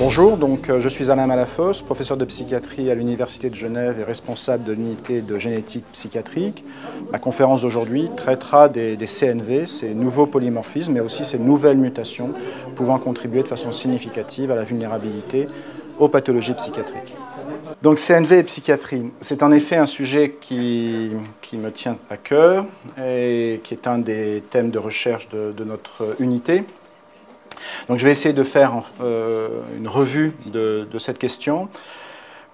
Bonjour, je suis Alain Malafosse, professeur de psychiatrie à l'Université de Genève et responsable de l'unité de génétique psychiatrique. Ma conférence d'aujourd'hui traitera des CNV, ces nouveaux polymorphismes, mais aussi ces nouvelles mutations pouvant contribuer de façon significative à la vulnérabilité aux pathologies psychiatriques. Donc CNV et psychiatrie, c'est en effet un sujet qui me tient à cœur et qui est un des thèmes de recherche de notre unité. Donc je vais essayer de faire une revue de cette question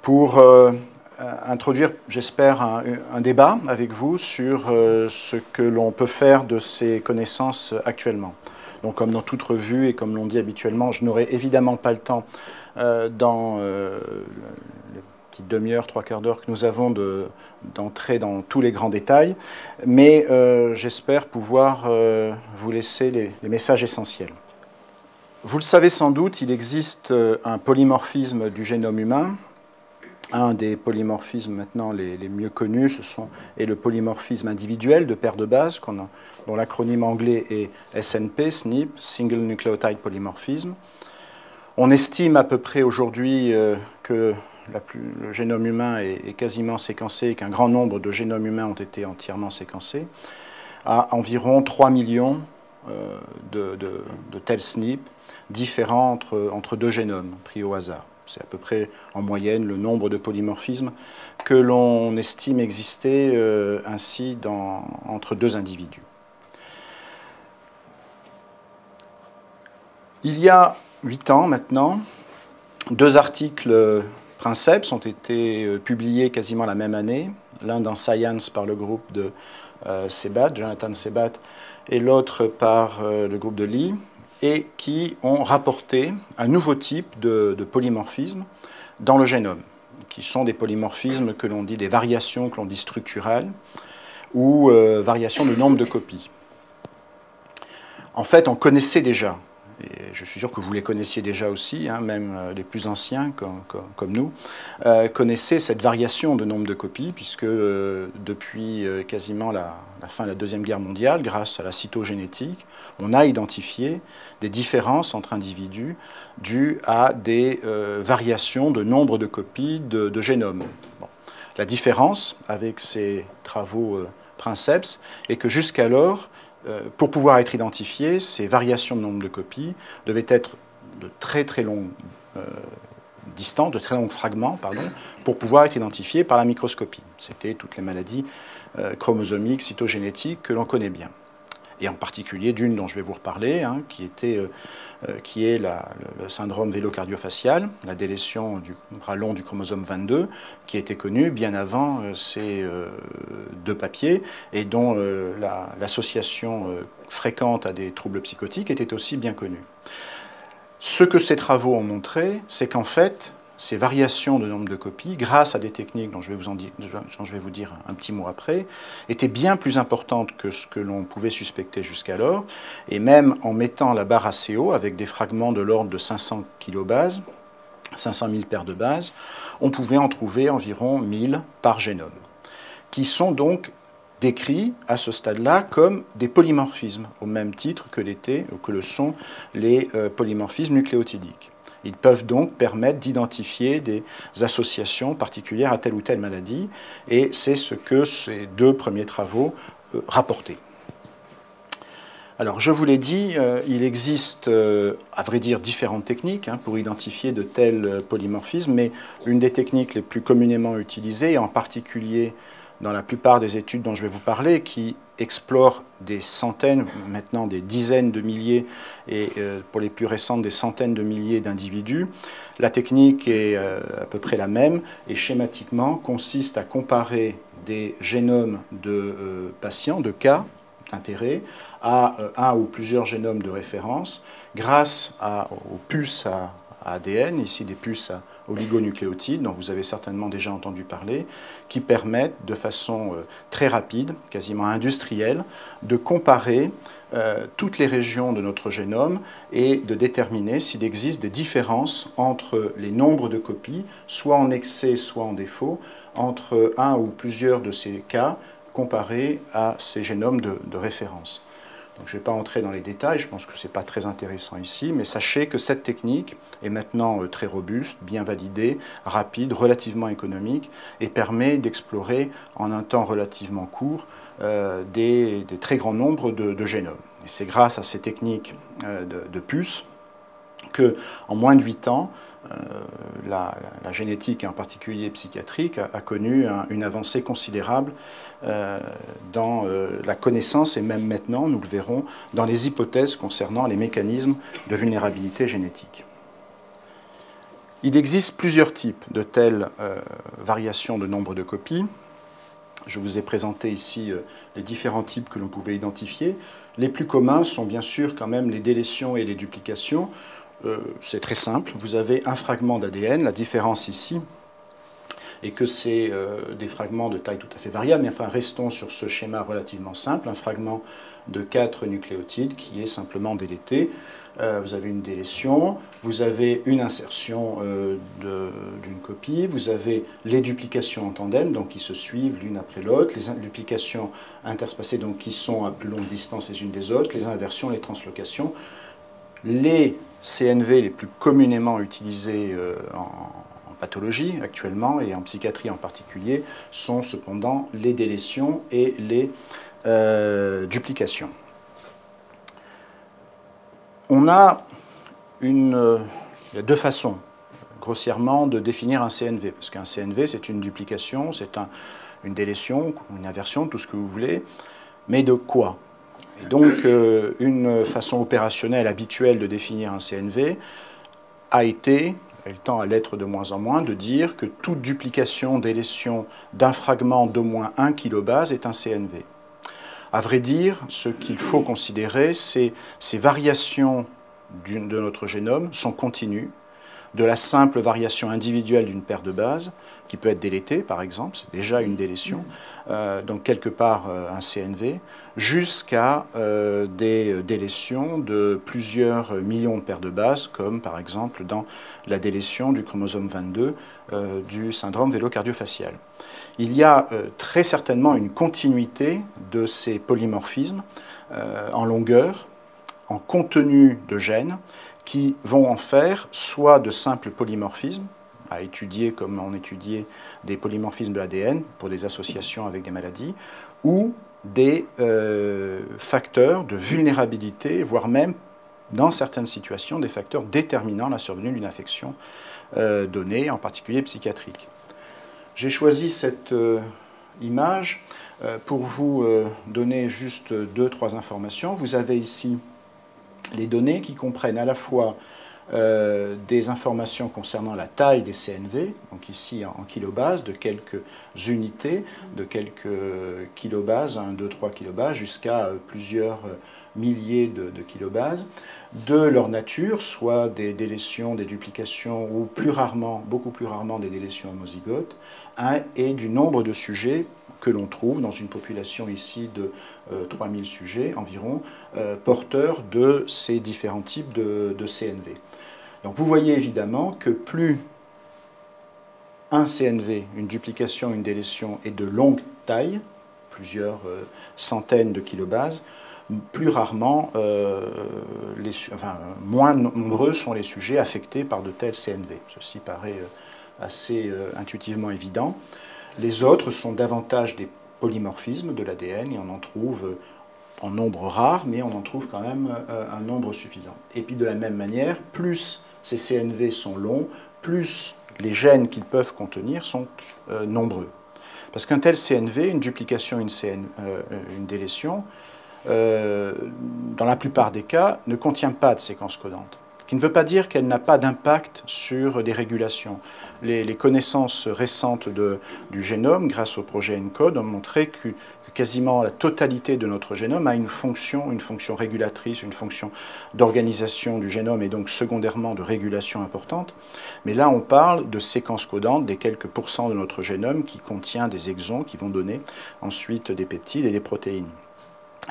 pour introduire, j'espère, un débat avec vous sur ce que l'on peut faire de ces connaissances actuellement. Donc comme dans toute revue et comme l'on dit habituellement, je n'aurai évidemment pas le temps dans les petites demi-heures, trois quarts d'heure que nous avons d'entrer dans tous les grands détails, mais j'espère pouvoir vous laisser les messages essentiels. Vous le savez sans doute, il existe un polymorphisme du génome humain. Un des polymorphismes maintenant les mieux connus est le polymorphisme individuel de paires de bases, dont l'acronyme anglais est SNP, SNP, Single Nucleotide Polymorphism. On estime à peu près aujourd'hui que le génome humain est quasiment séquencé et qu'un grand nombre de génomes humains ont été entièrement séquencés, à environ 3 millions de tels SNP différents entre deux génomes pris au hasard. C'est à peu près en moyenne le nombre de polymorphismes que l'on estime exister ainsi entre deux individus. Il y a 8 ans maintenant, 2 articles Princeps ont été publiés quasiment la même année, l'un dans Science par le groupe de Sebat, Jonathan Sebat, et l'autre par le groupe de Lee, et qui ont rapporté un nouveau type de polymorphisme dans le génome, qui sont des polymorphismes que l'on dit, des variations que l'on dit structurales, ou variations de nombre de copies. En fait, on connaissait déjà, et je suis sûr que vous les connaissiez déjà aussi, hein, même les plus anciens comme nous, connaissaient cette variation de nombre de copies, puisque depuis quasiment la fin de la Deuxième Guerre mondiale, grâce à la cytogénétique, on a identifié des différences entre individus dues à des variations de nombre de copies de génome. Bon. La différence avec ces travaux Princeps est que jusqu'alors, pour pouvoir être identifiées, ces variations de nombre de copies devaient être de très très longues distances, de très longs fragments, pour pouvoir être identifiées par la microscopie. C'était toutes les maladies chromosomiques, cytogénétiques que l'on connaît bien. Et en particulier d'une dont je vais vous reparler, hein, qui est le syndrome vélo-cardio-facial, la délétion du bras long du chromosome 22, qui était connue bien avant ces 2 papiers, et dont l'association fréquente à des troubles psychotiques était aussi bien connue. Ce que ces travaux ont montré, c'est qu'en fait, ces variations de nombre de copies, grâce à des techniques dont je vais vous dire un petit mot après, étaient bien plus importantes que ce que l'on pouvait suspecter jusqu'alors, et même en mettant la barre assez haut, avec des fragments de l'ordre de 500 kilobases, 500 000 paires de bases, on pouvait en trouver environ 1000 par génome, qui sont donc décrits à ce stade-là comme des polymorphismes, au même titre que le sont les polymorphismes nucléotidiques. Ils peuvent donc permettre d'identifier des associations particulières à telle ou telle maladie, et c'est ce que ces 2 premiers travaux rapportaient. Alors, je vous l'ai dit, il existe, à vrai dire, différentes techniques pour identifier de tels polymorphismes, mais une des techniques les plus communément utilisées, en particulier dans la plupart des études dont je vais vous parler, qui explorent des centaines, maintenant des dizaines de milliers, et pour les plus récentes, des centaines de milliers d'individus. La technique est à peu près la même, et schématiquement consiste à comparer des génomes de patients, de cas d'intérêt, à un ou plusieurs génomes de référence, grâce aux puces à ADN, ici des puces à oligonucléotides, dont vous avez certainement déjà entendu parler, qui permettent de façon très rapide, quasiment industrielle, de comparer toutes les régions de notre génome et de déterminer s'il existe des différences entre les nombres de copies, soit en excès, soit en défaut, entre un ou plusieurs de ces cas comparés à ces génomes de référence. Donc, je ne vais pas entrer dans les détails, je pense que ce n'est pas très intéressant ici, mais sachez que cette technique est maintenant très robuste, bien validée, rapide, relativement économique, et permet d'explorer en un temps relativement court des très grands nombres de génomes. Et c'est grâce à ces techniques de puces qu'en moins de 8 ans, la génétique, et en particulier psychiatrique, a connu une avancée considérable dans la connaissance, et même maintenant, nous le verrons, dans les hypothèses concernant les mécanismes de vulnérabilité génétique. Il existe plusieurs types de telles variations de nombre de copies. Je vous ai présenté ici les différents types que l'on pouvait identifier. Les plus communs sont bien sûr quand même les délétions et les duplications. C'est très simple, vous avez un fragment d'ADN, la différence ici est que c'est des fragments de taille tout à fait variable, mais enfin restons sur ce schéma relativement simple, un fragment de 4 nucléotides qui est simplement délété. Vous avez une délétion, vous avez une insertion d'une copie, vous avez les duplications en tandem, donc qui se suivent l'une après l'autre, les duplications interspacées, donc qui sont à plus longue distance les unes des autres, les inversions, les translocations. Les CNV les plus communément utilisés en pathologie actuellement, et en psychiatrie en particulier, sont cependant les délétions et les duplications. Il y a deux façons, grossièrement, de définir un CNV, parce qu'un CNV, c'est une duplication, c'est une délétion, une inversion, tout ce que vous voulez, mais de quoi? Et donc, une façon opérationnelle habituelle de définir un CNV a été, elle tend à l'être de moins en moins, de dire que toute duplication, délétion d'un fragment d'au moins 1 kilobase est un CNV. À vrai dire, ce qu'il faut considérer, c'est ces variations de notre génome sont continues, de la simple variation individuelle d'une paire de bases, qui peut être délétée par exemple, c'est déjà une délétion, donc quelque part un CNV, jusqu'à des délétions de plusieurs millions de paires de bases, comme par exemple dans la délétion du chromosome 22 du syndrome vélo-cardio-facial. Il y a très certainement une continuité de ces polymorphismes en longueur, en contenu de gènes, qui vont en faire soit de simples polymorphismes, à étudier comme on étudiait des polymorphismes de l'ADN pour des associations avec des maladies, ou des facteurs de vulnérabilité, voire même, dans certaines situations, des facteurs déterminant la survenue d'une affection donnée, en particulier psychiatrique. J'ai choisi cette image pour vous donner juste 2-3 informations. Vous avez ici les données qui comprennent à la fois des informations concernant la taille des CNV, donc ici en kilobases, de quelques unités, de quelques kilobases, 1, 2, 3 kilobases, jusqu'à plusieurs milliers de kilobases, de leur nature, soit des délétions, des duplications, ou plus rarement, beaucoup plus rarement des délétions homozygotes, et du nombre de sujets que l'on trouve dans une population ici de 3000 sujets environ, porteurs de ces différents types de CNV. Donc vous voyez évidemment que plus un CNV, une duplication, une délétion est de longue taille, plusieurs centaines de kilobases, plus rarement, moins nombreux sont les sujets affectés par de tels CNV. Ceci paraît assez intuitivement évident. Les autres sont davantage des polymorphismes de l'ADN, et on en trouve en nombre rare, mais on en trouve quand même un nombre suffisant. Et puis de la même manière, plus ces CNV sont longs, plus les gènes qu'ils peuvent contenir sont nombreux. Parce qu'un tel CNV, une duplication, une délétion, dans la plupart des cas, ne contient pas de séquence codante. Ce qui ne veut pas dire qu'elle n'a pas d'impact sur des régulations. Les connaissances récentes du génome, grâce au projet ENCODE, ont montré que quasiment la totalité de notre génome a une fonction régulatrice, une fonction d'organisation du génome et donc secondairement de régulation importante. Mais là, on parle de séquences codantes, des quelques pourcents de notre génome qui contient des exons qui vont donner ensuite des peptides et des protéines.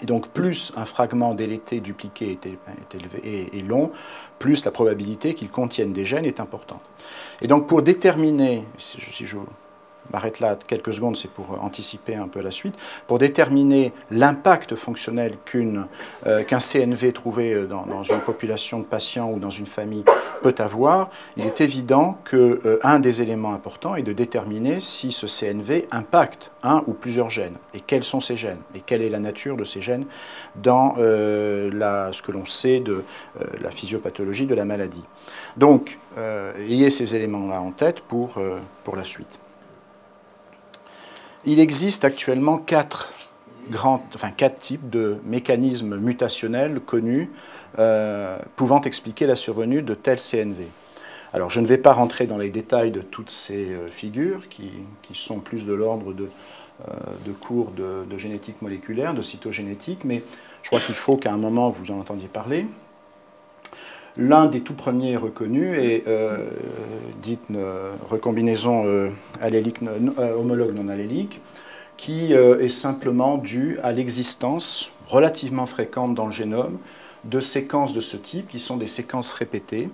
Et donc, plus un fragment délété, dupliqué est élevé et long, plus la probabilité qu'il contienne des gènes est importante. Et donc, pour déterminer, si je m'arrête là quelques secondes, c'est pour anticiper un peu la suite, pour déterminer l'impact fonctionnel qu'un CNV trouvé dans une population de patients ou dans une famille peut avoir, il est évident qu'un des éléments importants est de déterminer si ce CNV impacte un ou plusieurs gènes, et quels sont ces gènes, et quelle est la nature de ces gènes dans ce que l'on sait de la physiopathologie de la maladie. Donc, ayez ces éléments-là en tête pour la suite. Il existe actuellement quatre types de mécanismes mutationnels connus pouvant expliquer la survenue de tels CNV. Alors, je ne vais pas rentrer dans les détails de toutes ces figures qui sont plus de l'ordre de cours de génétique moléculaire, de cytogénétique, mais je crois qu'il faut qu'à un moment vous en entendiez parler. L'un des tout premiers reconnus est dite recombinaison allélique, homologue non allélique, qui est simplement due à l'existence relativement fréquente dans le génome de séquences de ce type, qui sont des séquences répétées,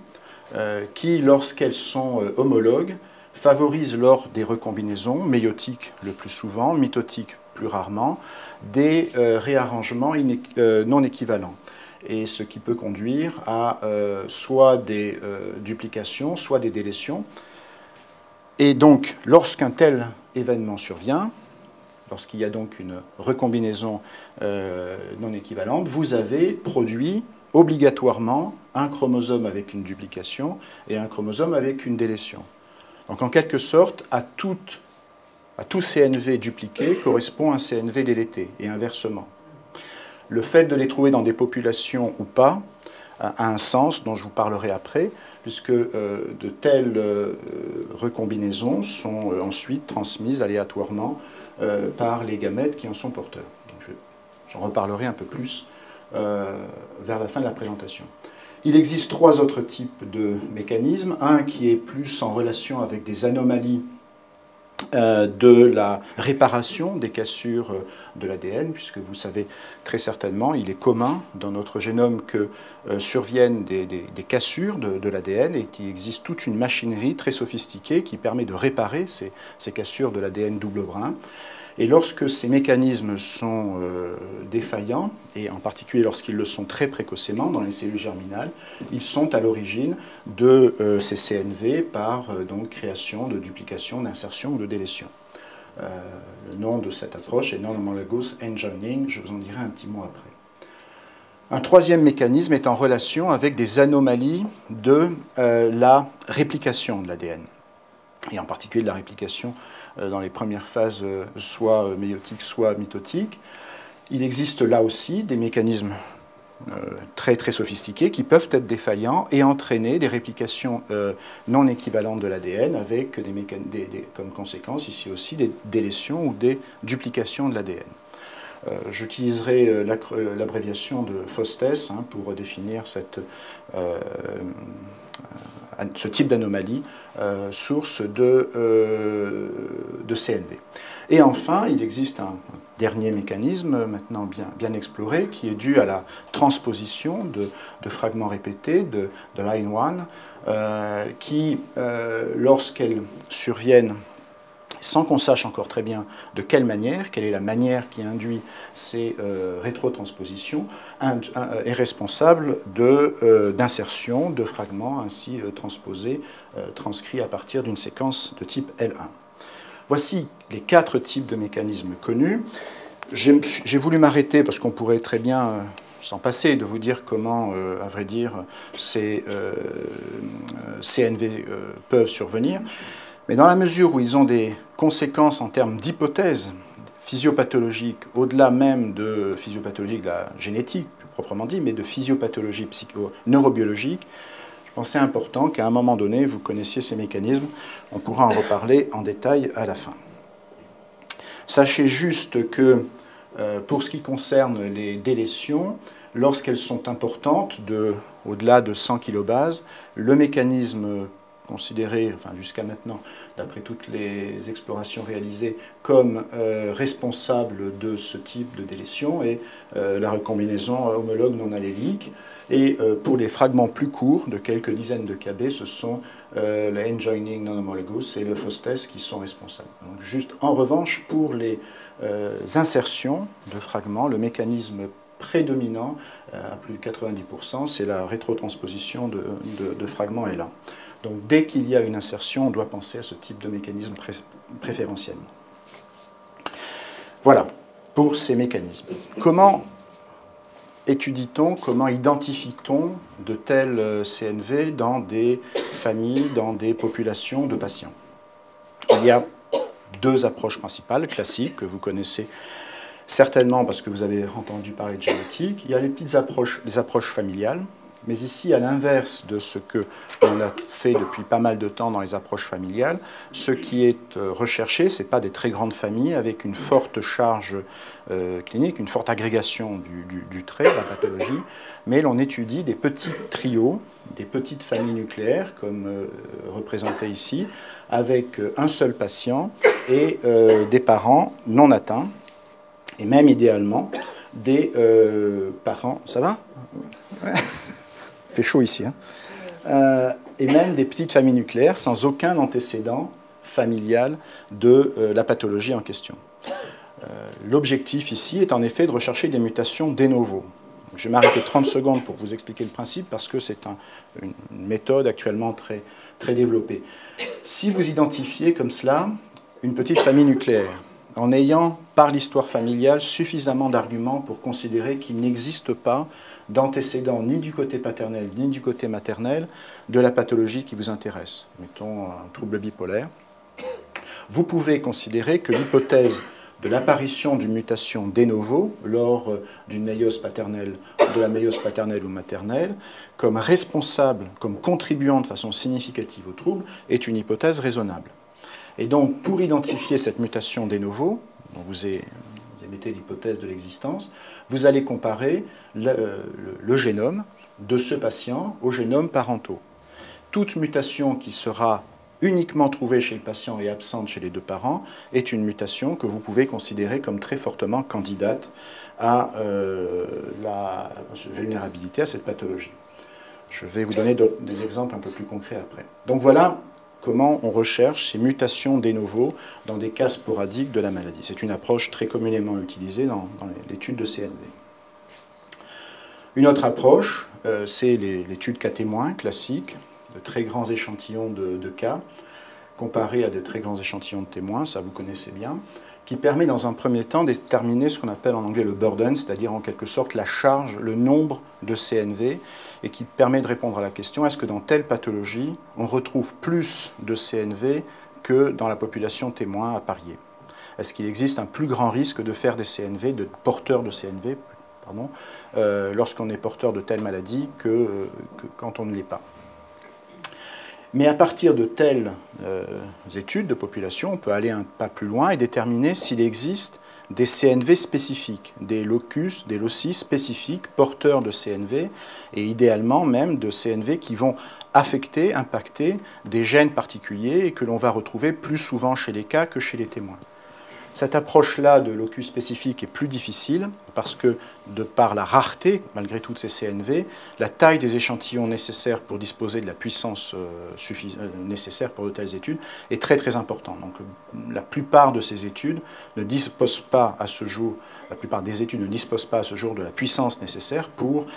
qui, lorsqu'elles sont homologues, favorisent lors des recombinaisons, méiotiques le plus souvent, mitotiques plus rarement, des réarrangements non équivalents. Et ce qui peut conduire à soit des duplications, soit des délétions. Et donc, lorsqu'un tel événement survient, lorsqu'il y a donc une recombinaison non équivalente, vous avez produit obligatoirement un chromosome avec une duplication et un chromosome avec une délétion. Donc, en quelque sorte, à tout CNV dupliqué correspond un CNV délété, et inversement. Le fait de les trouver dans des populations ou pas a un sens dont je vous parlerai après, puisque de telles recombinaisons sont ensuite transmises aléatoirement par les gamètes qui en sont porteurs. J'en reparlerai un peu plus vers la fin de la présentation. Il existe trois autres types de mécanismes. Un qui est plus en relation avec des anomalies de la réparation des cassures de l'ADN, puisque vous savez très certainement, il est commun dans notre génome que surviennent des cassures de l'ADN et qu'il existe toute une machinerie très sophistiquée qui permet de réparer ces cassures de l'ADN double brun. Et lorsque ces mécanismes sont défaillants, et en particulier lorsqu'ils le sont très précocement dans les cellules germinales, ils sont à l'origine de ces CNV par donc, création de duplication, d'insertion ou de délétion. Le nom de cette approche est non-homologous enjoining, je vous en dirai un petit mot après. Un troisième mécanisme est en relation avec des anomalies de la réplication de l'ADN, et en particulier de la réplication dans les premières phases soit méiotiques, soit mitotiques. Il existe là aussi des mécanismes très très sophistiqués qui peuvent être défaillants et entraîner des réplications non équivalentes de l'ADN avec comme conséquence ici aussi des délétions ou des duplications de l'ADN. J'utiliserai l'abréviation de FOSTES pour définir ce type d'anomalie, source de CNV. Et enfin, il existe un dernier mécanisme, maintenant bien exploré, qui est dû à la transposition de fragments répétés de line 1, qui, lorsqu'elles surviennent sans qu'on sache encore très bien de quelle est la manière qui induit ces rétrotranspositions, est responsable d'insertion de fragments ainsi transposés, transcrits à partir d'une séquence de type L1. Voici les quatre types de mécanismes connus. J'ai voulu m'arrêter parce qu'on pourrait très bien s'en passer de vous dire comment, à vrai dire, ces CNV peuvent survenir. Mais dans la mesure où ils ont des conséquences en termes d'hypothèses physiopathologiques, au-delà même de physiopathologie de la génétique, proprement dit, mais de physiopathologie neurobiologique, je pensais important qu'à un moment donné, vous connaissiez ces mécanismes. On pourra en reparler en détail à la fin. Sachez juste que, pour ce qui concerne les délétions, lorsqu'elles sont importantes, au-delà de 100 kilobases, le mécanisme considéré, enfin jusqu'à maintenant, d'après toutes les explorations réalisées, comme responsable de ce type de délétion et la recombinaison homologue non allélique. Et pour les fragments plus courts, de quelques dizaines de kb, ce sont le end-joining non-homologous et le FOSTES qui sont responsables. Donc, juste en revanche, pour les insertions de fragments, le mécanisme prédominant, à plus de 90%, c'est la rétrotransposition de fragments est là. Donc dès qu'il y a une insertion, on doit penser à ce type de mécanisme préférentiellement. Voilà, pour ces mécanismes. Comment étudie-t-on, comment identifie-t-on de tels CNV dans des familles, dans des populations de patients? Il y a deux approches principales, classiques, que vous connaissez certainement parce que vous avez entendu parler de génétique. Il y a les petites approches, les approches familiales. Mais ici, à l'inverse de ce qu'on a fait depuis pas mal de temps dans les approches familiales, ce qui est recherché, ce n'est pas des très grandes familles avec une forte charge clinique, une forte agrégation du trait, de la pathologie, mais l'on étudie des petits trios, des petites familles nucléaires, comme représenté ici, avec un seul patient et des parents non atteints, et même idéalement des parents... Ça va ? Ouais. Il fait chaud ici. Hein. Et même des petites familles nucléaires sans aucun antécédent familial de la pathologie en question. L'objectif ici est en effet de rechercher des mutations de novo. Je vais m'arrêter 30 secondes pour vous expliquer le principe parce que c'est une méthode actuellement très développée. Si vous identifiez comme cela une petite famille nucléaire, en ayant, par l'histoire familiale, suffisamment d'arguments pour considérer qu'il n'existe pas d'antécédents ni du côté paternel ni du côté maternel de la pathologie qui vous intéresse, mettons un trouble bipolaire, vous pouvez considérer que l'hypothèse de l'apparition d'une mutation de novo lors d'une méiose paternelle, de la méiose paternelle ou maternelle, comme responsable, comme contribuant de façon significative au trouble, est une hypothèse raisonnable. Et donc, pour identifier cette mutation de novo, dont vous émettez l'hypothèse de l'existence, vous allez comparer le génome de ce patient aux génomes parentaux. Toute mutation qui sera uniquement trouvée chez le patient et absente chez les deux parents est une mutation que vous pouvez considérer comme très fortement candidate à la vulnérabilité à cette pathologie. Je vais vous donner des exemples un peu plus concrets après. Donc voilà comment on recherche ces mutations de novo dans des cas sporadiques de la maladie. C'est une approche très communément utilisée dans l'étude de CNV. Une autre approche, c'est l'étude cas témoin classique, de très grands échantillons de cas, comparés à de très grands échantillons de témoins, ça vous connaissez bien, qui permet dans un premier temps de déterminer ce qu'on appelle en anglais le burden, c'est-à-dire en quelque sorte la charge, le nombre de CNV, et qui permet de répondre à la question, est-ce que dans telle pathologie, on retrouve plus de CNV que dans la population témoin à parier? Est-ce qu'il existe un plus grand risque de faire des CNV, de porteurs de CNV, pardon, lorsqu'on est porteur de telle maladie que quand on ne l'est pas? Mais à partir de telles études de population, on peut aller un pas plus loin et déterminer s'il existe des CNV spécifiques, des locus, des loci spécifiques porteurs de CNV, et idéalement même de CNV qui vont affecter, impacter des gènes particuliers et que l'on va retrouver plus souvent chez les cas que chez les témoins. Cette approche-là de locus spécifique est plus difficile parce que, de par la rareté, malgré toutes ces CNV, la taille des échantillons nécessaires pour disposer de la puissance nécessaire pour de telles études est très très importante. Donc la plupart de ces études ne disposent pas à ce jour, la plupart des études ne disposent pas à ce jour de la puissance nécessaire pour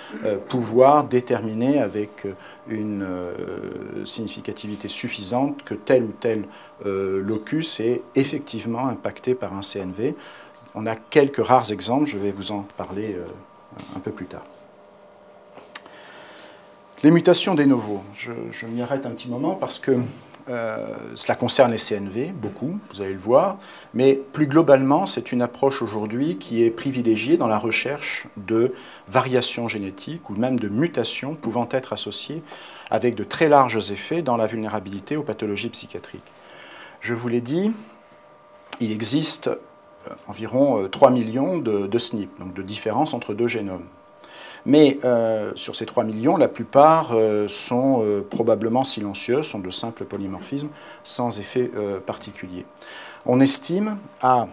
pouvoir déterminer avec une significativité suffisante que tel ou tel locus est effectivement impacté par un CNV. On a quelques rares exemples, je vais vous en parler un peu plus tard. Les mutations de novo, je m'y arrête un petit moment parce que cela concerne les CNV, beaucoup, vous allez le voir, mais plus globalement, c'est une approche aujourd'hui qui est privilégiée dans la recherche de variations génétiques ou même de mutations pouvant être associées avec de très larges effets dans la vulnérabilité aux pathologies psychiatriques. Je vous l'ai dit, il existe environ 3 millions de SNP, donc de différences entre deux génomes. Mais sur ces 3 millions, la plupart sont probablement silencieux, sont de simples polymorphismes sans effet particulier. On estime à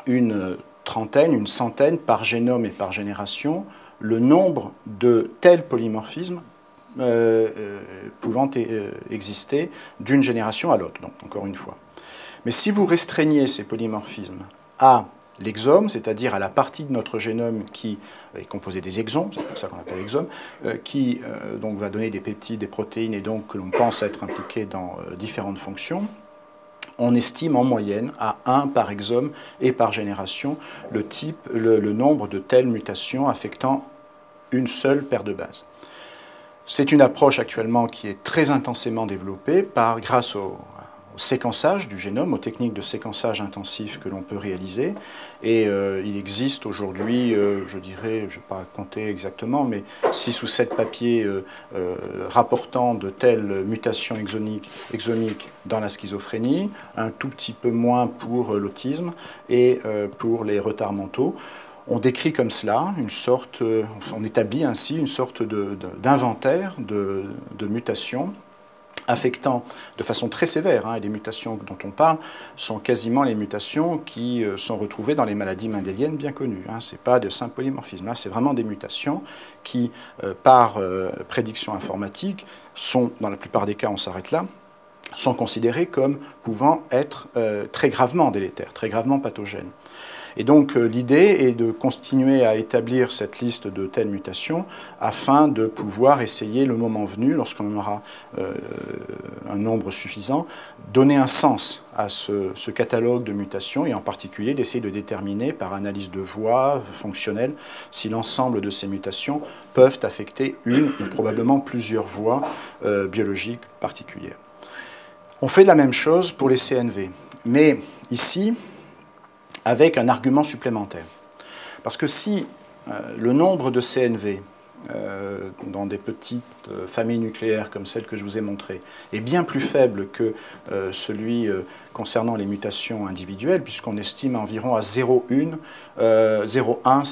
une trentaine, une centaine par génome et par génération le nombre de tels polymorphismes pouvant exister d'une génération à l'autre, donc encore une fois. Mais si vous restreignez ces polymorphismes à l'exome, c'est-à-dire à la partie de notre génome qui est composée des exons, c'est pour ça qu'on appelle exome, qui donc va donner des peptides, des protéines, et donc que l'on pense être impliqués dans différentes fonctions, on estime en moyenne à 1 par exome et par génération le nombre de telles mutations affectant une seule paire de bases. C'est une approche actuellement qui est très intensément développée grâce au séquençage du génome, aux techniques de séquençage intensif que l'on peut réaliser. Et il existe aujourd'hui, je dirais, je ne vais pas compter exactement, mais 6 ou 7 papiers rapportant de telles mutations exomiques dans la schizophrénie, un tout petit peu moins pour l'autisme et pour les retards mentaux. On décrit comme cela on établit ainsi une sorte d'inventaire de mutations affectant de façon très sévère, et les mutations dont on parle sont quasiment les mutations qui sont retrouvées dans les maladies mendéliennes bien connues. Ce n'est pas de simples polymorphismes, là c'est vraiment des mutations qui, par prédiction informatique, sont, dans la plupart des cas on s'arrête là, sont considérées comme pouvant être très gravement délétères, très gravement pathogènes. Et donc l'idée est de continuer à établir cette liste de telles mutations afin de pouvoir essayer, le moment venu, lorsqu'on aura un nombre suffisant, donner un sens à ce catalogue de mutations et en particulier d'essayer de déterminer par analyse de voies fonctionnelles si l'ensemble de ces mutations peuvent affecter une ou probablement plusieurs voies biologiques particulières. On fait la même chose pour les CNV, mais ici, avec un argument supplémentaire. Parce que si le nombre de CNV dans des petites familles nucléaires comme celle que je vous ai montrée est bien plus faible que celui concernant les mutations individuelles, puisqu'on estime environ à 0,1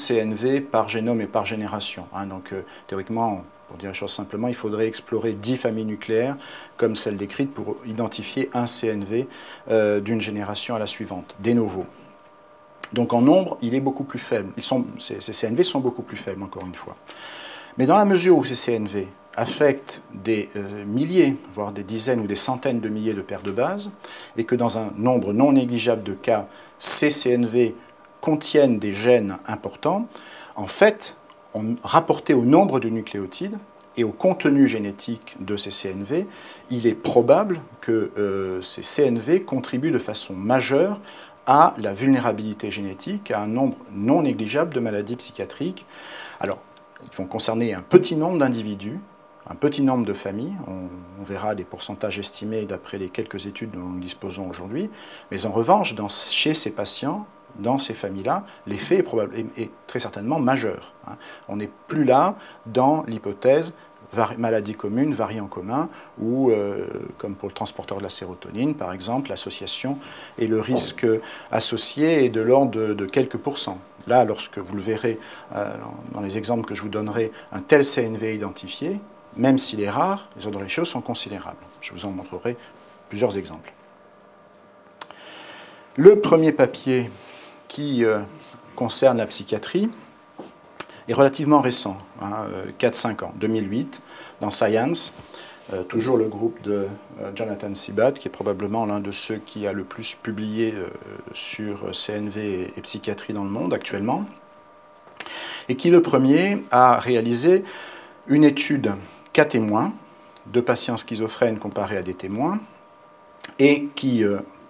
CNV par génome et par génération. Donc théoriquement, pour dire les choses simplement, il faudrait explorer 10 familles nucléaires comme celle décrite pour identifier un CNV d'une génération à la suivante, de novo. Donc en nombre, il est beaucoup plus faible. Ces CNV sont beaucoup plus faibles, encore une fois. Mais dans la mesure où ces CNV affectent des milliers, voire des dizaines ou des centaines de milliers de paires de bases, et que dans un nombre non négligeable de cas, ces CNV contiennent des gènes importants, en fait, rapporté au nombre de nucléotides et au contenu génétique de ces CNV, il est probable que ces CNV contribuent de façon majeure à la vulnérabilité génétique, à un nombre non négligeable de maladies psychiatriques. Alors, ils vont concerner un petit nombre d'individus, un petit nombre de familles. On verra les pourcentages estimés d'après les quelques études dont nous disposons aujourd'hui. Mais en revanche, chez ces patients, dans ces familles-là, l'effet est très certainement majeur. On n'est plus là dans l'hypothèse maladie commune, variant commun, ou, comme pour le transporteur de la sérotonine, par exemple, l'association et le risque associé est de l'ordre de quelques pourcents. Là, lorsque vous le verrez dans les exemples que je vous donnerai, un tel CNV identifié, même s'il est rare, les ordres des choses sont considérables. Je vous en montrerai plusieurs exemples. Le premier papier qui concerne la psychiatrie est relativement récent, 4-5 ans, 2008, dans Science, toujours le groupe de Jonathan Sibbat, qui est probablement l'un de ceux qui a le plus publié sur CNV et psychiatrie dans le monde actuellement, et qui le premier a réalisé une étude cas témoins de patients schizophrènes comparés à des témoins, et qui,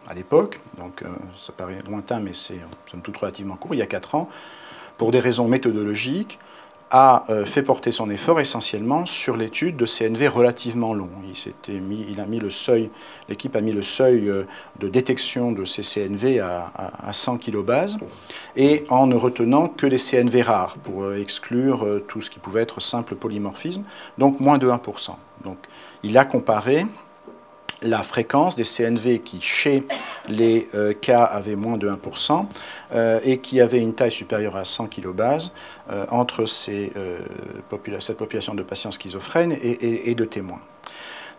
à l'époque, donc ça paraît lointain, mais c'est somme toute relativement court, il y a 4 ans, pour des raisons méthodologiques, a fait porter son effort essentiellement sur l'étude de CNV relativement long. L'équipe a mis le seuil de détection de ces CNV à 100 kilobases, et en ne retenant que les CNV rares, pour exclure tout ce qui pouvait être simple polymorphisme, donc moins de 1%. Donc il a comparé la fréquence des CNV qui, chez les cas, avaient moins de 1% et qui avaient une taille supérieure à 100 kilobases entre cette population de patients schizophrènes et de témoins.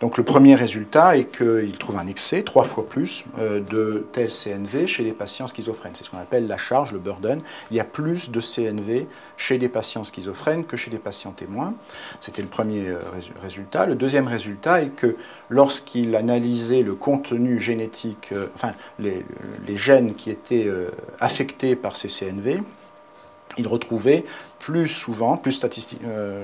Donc le premier résultat est qu'il trouve un excès, 3 fois plus, de tels CNV chez les patients schizophrènes. C'est ce qu'on appelle la charge, le burden. Il y a plus de CNV chez des patients schizophrènes que chez des patients témoins. C'était le premier résultat. Le deuxième résultat est que lorsqu'il analysait le contenu génétique, les gènes qui étaient affectés par ces CNV, il retrouvait plus souvent,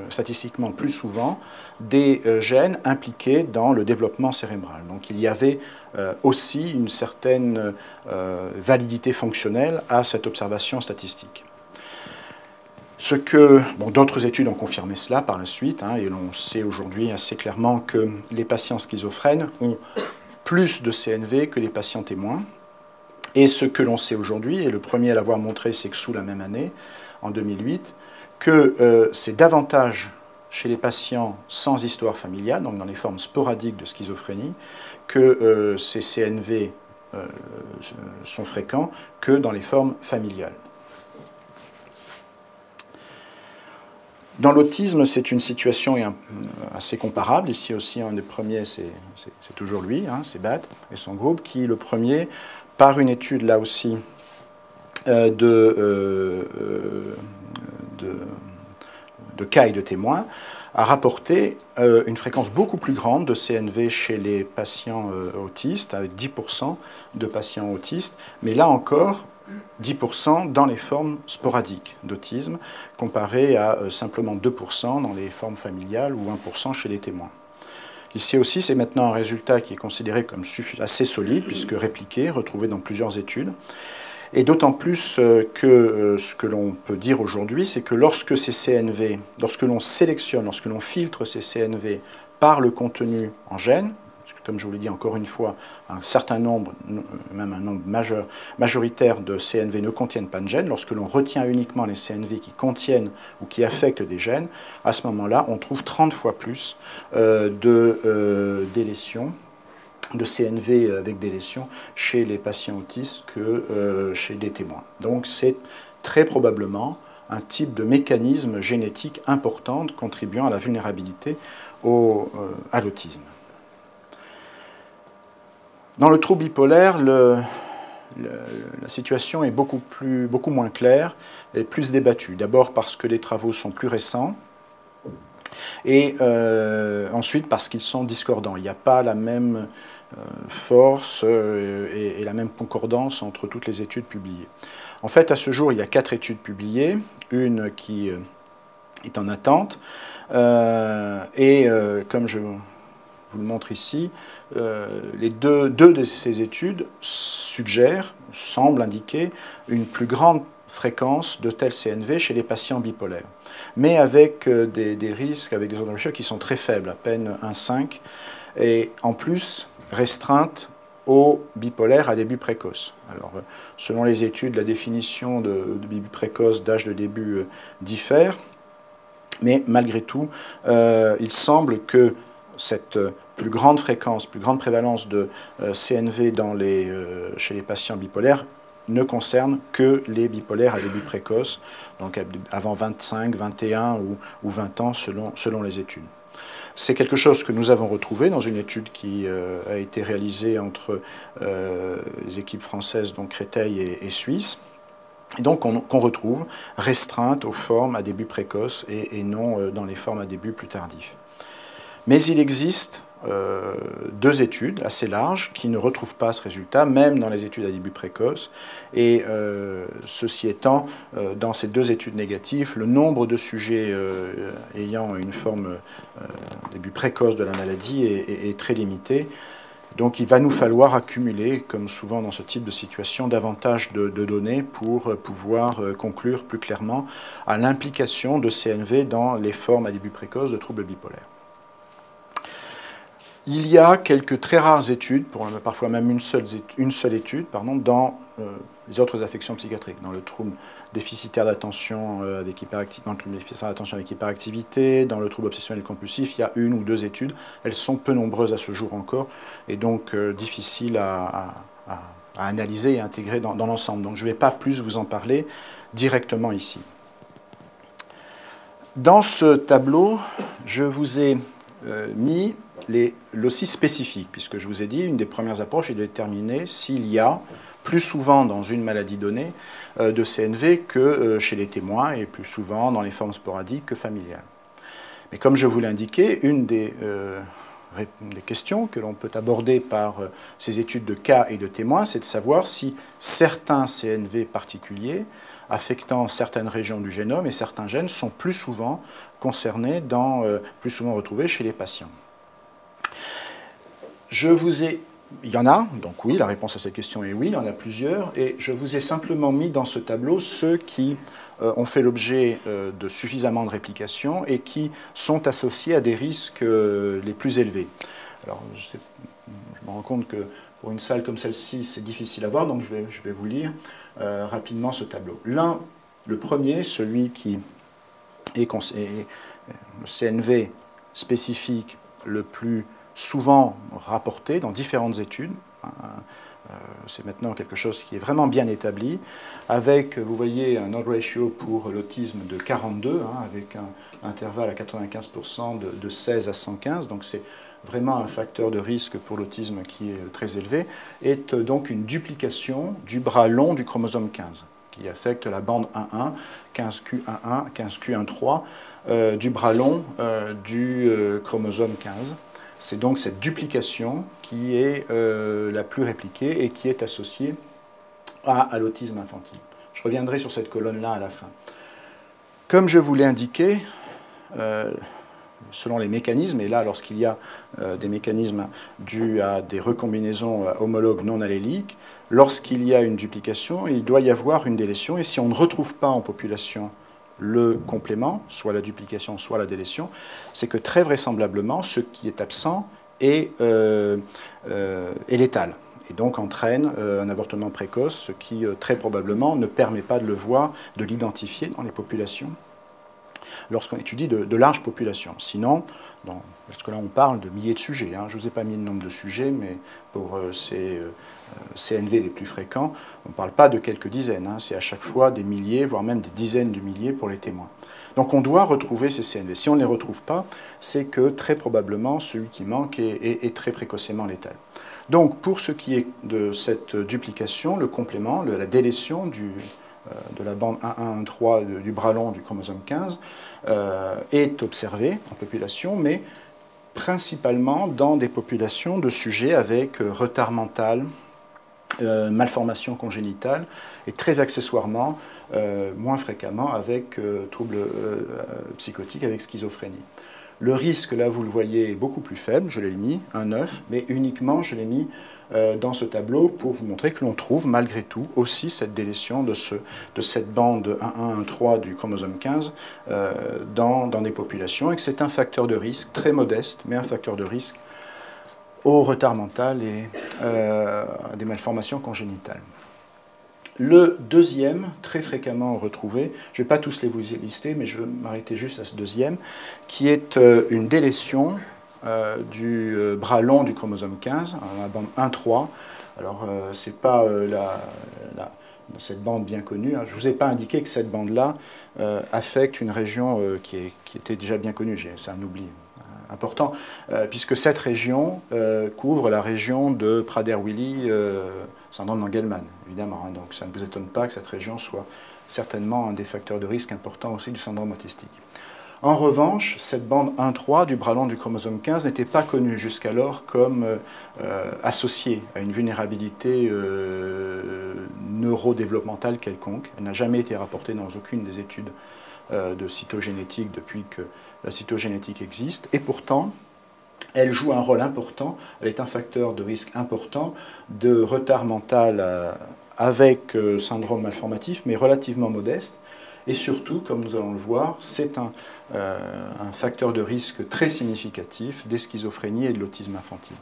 statistiquement plus souvent, des gènes impliqués dans le développement cérébral. Donc il y avait aussi une certaine validité fonctionnelle à cette observation statistique. D'autres études ont confirmé cela par la suite, et l'on sait aujourd'hui assez clairement que les patients schizophrènes ont plus de CNV que les patients témoins. Et ce que l'on sait aujourd'hui, et le premier à l'avoir montré, c'est Xu la même année, en 2008, que c'est davantage chez les patients sans histoire familiale, donc dans les formes sporadiques de schizophrénie, que ces CNV sont fréquents que dans les formes familiales. Dans l'autisme, c'est une situation assez comparable. Ici aussi, un des premiers, c'est toujours lui, c'est Bat et son groupe, qui, le premier, par une étude là aussi de cas et de témoins, a rapporté une fréquence beaucoup plus grande de CNV chez les patients autistes, avec 10% de patients autistes, mais là encore, 10% dans les formes sporadiques d'autisme, comparé à simplement 2% dans les formes familiales ou 1% chez les témoins. Ici aussi, c'est maintenant un résultat qui est considéré comme assez solide, puisque répliqué, retrouvé dans plusieurs études. Et d'autant plus que ce que l'on peut dire aujourd'hui, c'est que lorsque ces CNV, lorsque l'on sélectionne, lorsque l'on filtre ces CNV par le contenu en gènes, parce que comme je vous l'ai dit encore une fois, un certain nombre, même un nombre majoritaire de CNV ne contiennent pas de gènes, lorsque l'on retient uniquement les CNV qui contiennent ou qui affectent des gènes, à ce moment-là, on trouve 30 fois plus de délétions, de CNV avec délétion chez les patients autistes que chez des témoins. Donc c'est très probablement un type de mécanisme génétique important contribuant à la vulnérabilité à l'autisme. Dans le trouble bipolaire, la situation est beaucoup moins claire et plus débattue. D'abord parce que les travaux sont plus récents, et ensuite parce qu'ils sont discordants. Il n'y a pas la même force et la même concordance entre toutes les études publiées. En fait, à ce jour, il y a 4 études publiées, une qui est en attente, et comme je vous le montre ici, les deux de ces études semblent indiquer une plus grande fréquence de tels CNV chez les patients bipolaires, mais avec des risques, avec des ondes qui sont très faibles, à peine 1,5, et en plus restreinte aux bipolaires à début précoce. Alors, selon les études, la définition de début précoce, d'âge de début diffère, mais malgré tout, il semble que cette plus grande fréquence, plus grande prévalence de CNV chez les patients bipolaires ne concerne que les bipolaires à début précoce, donc avant 25, 21 ou 20 ans selon les études. C'est quelque chose que nous avons retrouvé dans une étude qui a été réalisée entre les équipes françaises, donc Créteil et Suisse, et donc qu'on retrouve restreinte aux formes à début précoce et non dans les formes à début plus tardif. Mais il existe 2 études assez larges qui ne retrouvent pas ce résultat, même dans les études à début précoce. Et ceci étant, dans ces 2 études négatives, le nombre de sujets ayant une forme début précoce de la maladie est très limité. Donc il va nous falloir accumuler, comme souvent dans ce type de situation, davantage de données pour pouvoir conclure plus clairement à l'implication de CNV dans les formes à début précoce de troubles bipolaires. Il y a quelques très rares études, parfois même une seule étude, dans les autres affections psychiatriques, dans le trouble déficitaire d'attention avec hyperactivité, dans le trouble obsessionnel compulsif, il y a une ou deux études. Elles sont peu nombreuses à ce jour encore, et donc difficiles à analyser et intégrer dans l'ensemble. Donc je ne vais pas plus vous en parler directement ici. Dans ce tableau, je vous ai mis l'OSI spécifique, puisque je vous ai dit, une des premières approches est de déterminer s'il y a plus souvent dans une maladie donnée de CNV que chez les témoins, et plus souvent dans les formes sporadiques que familiales. Mais comme je vous l'ai indiqué, une des questions que l'on peut aborder par ces études de cas et de témoins, c'est de savoir si certains CNV particuliers affectant certaines régions du génome et certains gènes sont plus souvent concernés, plus souvent retrouvés chez les patients. Il y en a, donc oui, la réponse à cette question est oui, il y en a plusieurs, et je vous ai simplement mis dans ce tableau ceux qui ont fait l'objet de suffisamment de réplication et qui sont associés à des risques les plus élevés. Alors, je me rends compte que pour une salle comme celle-ci, c'est difficile à voir, donc je vais vous lire rapidement ce tableau. Le premier, celui qui est le CNV spécifique le plus souvent rapporté dans différentes études. C'est maintenant quelque chose qui est vraiment bien établi, avec, vous voyez, un odds ratio pour l'autisme de 42, avec un intervalle à 95% de 16 à 115, donc c'est vraiment un facteur de risque pour l'autisme qui est très élevé, est donc une duplication du bras long du chromosome 15, qui affecte la bande 1,1, 15q11, 15q13 du bras long du chromosome 15. C'est donc cette duplication qui est la plus répliquée et qui est associée à l'autisme infantile. Je reviendrai sur cette colonne-là à la fin. Comme je vous l'ai indiqué, selon les mécanismes, et là, lorsqu'il y a des mécanismes dus à des recombinaisons homologues non alléliques, lorsqu'il y a une duplication, il doit y avoir une délétion, et si on ne retrouve pas en population le complément, soit la duplication, soit la délétion, c'est que très vraisemblablement, ce qui est absent est létal, et donc entraîne un avortement précoce, ce qui très probablement ne permet pas de le voir, de l'identifier dans les populations, lorsqu'on étudie de larges populations. Sinon, parce que là on parle de milliers de sujets, je ne vous ai pas mis le nombre de sujets, mais pour ces CNV les plus fréquents, on ne parle pas de quelques dizaines, c'est à chaque fois des milliers, voire même des dizaines de milliers pour les témoins. Donc on doit retrouver ces CNV. Si on ne les retrouve pas, c'est que très probablement celui qui manque est très précocement létal. Donc pour ce qui est de cette duplication, le complément, la délétion de la bande 1,1,3 du bras long du chromosome 15 est observé en population, mais principalement dans des populations de sujets avec retard mental, malformation congénitale, et très accessoirement, moins fréquemment, avec troubles psychotiques, avec schizophrénie. Le risque, là, vous le voyez, est beaucoup plus faible, je l'ai mis, 1,9, mais uniquement, je l'ai mis dans ce tableau pour vous montrer que l'on trouve, malgré tout, aussi cette délétion de cette bande 1,1,1,3 du chromosome 15 dans des populations, et que c'est un facteur de risque très modeste, mais un facteur de risque au retard mental et à des malformations congénitales. Le deuxième, très fréquemment retrouvé, je ne vais pas tous les vous lister, mais je vais m'arrêter juste à ce deuxième, qui est une délétion du bras long du chromosome 15, la bande 1,3. Alors, ce n'est pas cette bande bien connue. Je ne vous ai pas indiqué que cette bande-là affecte une région qui était déjà bien connue. C'est un oubli important, puisque cette région couvre la région de Prader-Willi, syndrome d'Engelmann, évidemment. Donc ça ne vous étonne pas que cette région soit certainement un des facteurs de risque importants aussi du syndrome autistique. En revanche, cette bande 1,3 du bras long du chromosome 15 n'était pas connue jusqu'alors comme associée à une vulnérabilité neurodéveloppementale quelconque. Elle n'a jamais été rapportée dans aucune des études de cytogénétique depuis que la cytogénétique existe, et pourtant elle joue un rôle important, elle est un facteur de risque important de retard mental avec syndrome malformatif, mais relativement modeste, Et surtout, comme nous allons le voir, c'est un facteur de risque très significatif des schizophrénies et de l'autisme infantile.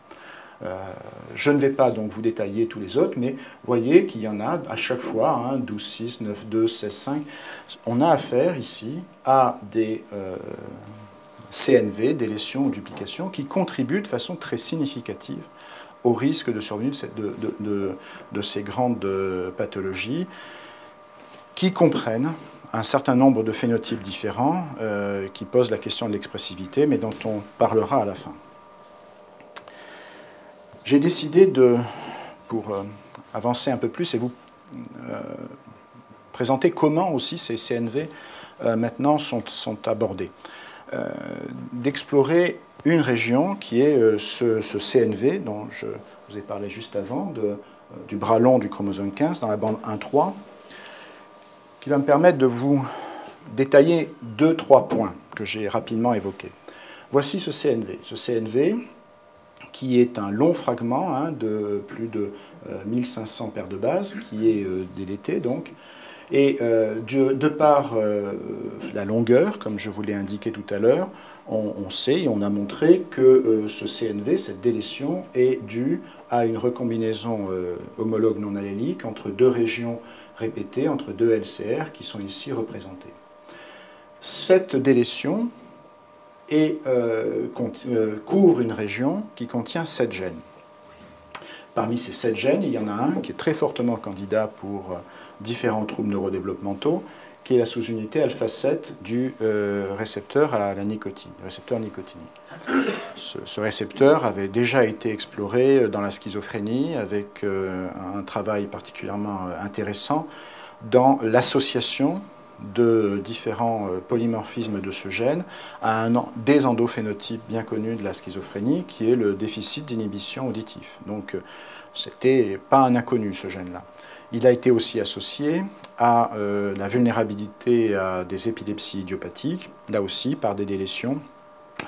Je ne vais pas donc vous détailler tous les autres, mais voyez qu'il y en a à chaque fois, 12,6, 9,2, 16,5. On a affaire ici à des CNV, des lésions ou duplications, qui contribuent de façon très significative au risque de survenue de ces grandes pathologies, qui comprennent un certain nombre de phénotypes différents, qui posent la question de l'expressivité, mais dont on parlera à la fin. J'ai décidé pour avancer un peu plus et vous présenter comment aussi ces CNV maintenant sont abordés, d'explorer une région qui est ce CNV dont je vous ai parlé juste avant, du bras long du chromosome 15 dans la bande 1,3, qui va me permettre de vous détailler 2-3 points que j'ai rapidement évoqués. Voici ce CNV. Ce CNV, qui est un long fragment de plus de 1500 paires de bases, qui est délété donc, et de par la longueur, comme je vous l'ai indiqué tout à l'heure, on sait et on a montré que ce CNV, cette délétion, est due à une recombinaison homologue non allélique entre deux régions répétées, entre deux LCR qui sont ici représentées. Cette délétion couvre une région qui contient 7 gènes. Parmi ces 7 gènes, il y en a un qui est très fortement candidat pour différents troubles neurodéveloppementaux, qui est la sous-unité alpha-7 du récepteur à la nicotine, le récepteur nicotinique. Ce récepteur avait déjà été exploré dans la schizophrénie avec un travail particulièrement intéressant dans l'association de différents polymorphismes de ce gène à un des endophénotypes bien connus de la schizophrénie, qui est le déficit d'inhibition auditif. Donc, c'était pas un inconnu, ce gène-là. Il a été aussi associé à la vulnérabilité à des épilepsies idiopathiques, là aussi par des délétions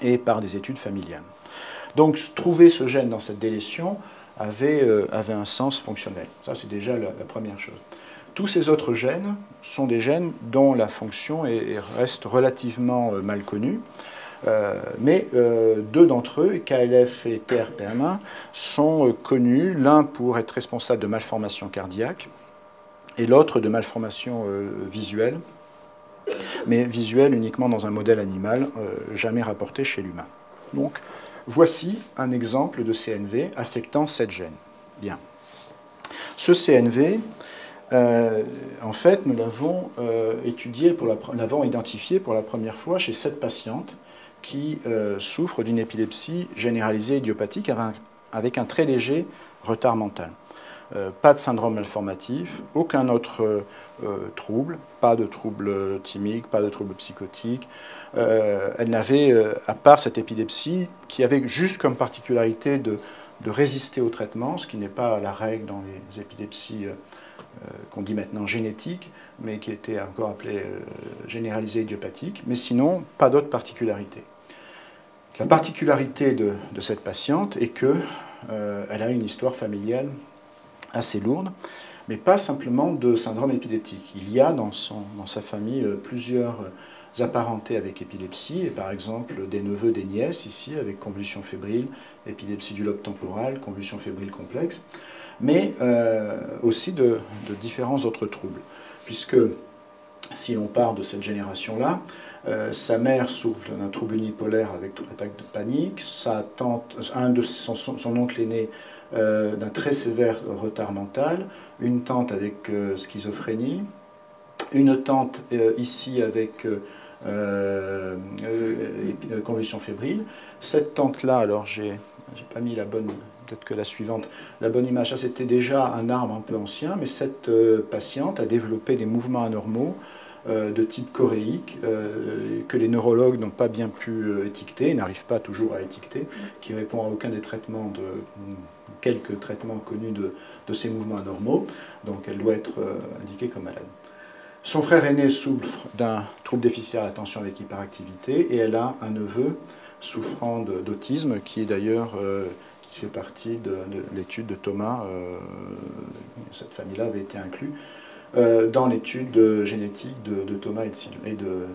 et par des études familiales. Donc, trouver ce gène dans cette délétion avait un sens fonctionnel. Ça, c'est déjà la première chose. Tous ces autres gènes sont des gènes dont la fonction reste relativement mal connue, mais deux d'entre eux, KLF et TRPM1, sont connus, l'un pour être responsable de malformations cardiaques et l'autre de malformations visuelles, mais visuelles uniquement dans un modèle animal, jamais rapporté chez l'humain. Donc, voici un exemple de CNV affectant 7 gènes. Bien. Ce CNV, en fait, nous l'avons l'avons identifié pour la première fois chez 7 patientes qui souffrent d'une épilepsie généralisée idiopathique avec un très léger retard mental. Pas de syndrome malformatif, aucun autre trouble, pas de trouble thymique, pas de trouble psychotique. Elle n'avait, à part cette épilepsie, qui avait juste comme particularité de résister au traitement, ce qui n'est pas la règle dans les épilepsies qu'on dit maintenant génétique, mais qui était encore appelée généralisée idiopathique, mais sinon, pas d'autre particularité. La particularité de cette patiente est qu'elle a une histoire familiale assez lourde, mais pas simplement de syndrome épileptique. Il y a dans sa famille plusieurs apparentés avec épilepsie, et par exemple des neveux, des nièces, ici, avec convulsion fébrile, épilepsie du lobe temporal, convulsion fébrile complexe, mais aussi de différents autres troubles, puisque si on part de cette génération-là, sa mère souffre d'un trouble unipolaire avec attaque de panique, sa tante, son oncle aîné d'un très sévère retard mental, une tante avec schizophrénie, une tante ici avec convulsion fébrile. Cette tante-là, alors j'ai pas mis la bonne, peut-être que la suivante, la bonne image, ça c'était déjà un arbre un peu ancien, mais cette patiente a développé des mouvements anormaux de type choréique que les neurologues n'ont pas bien pu étiqueter, n'arrivent pas toujours à étiqueter, qui répond à aucun des traitements quelques traitements connus de ces mouvements anormaux, donc elle doit être indiquée comme malade. Son frère aîné souffre d'un trouble déficitaire à l'attention avec hyperactivité et elle a un neveu souffrant d'autisme qui est d'ailleurs qui fait partie de l'étude de Thomas. Cette famille-là avait été inclue dans l'étude génétique de Thomas et de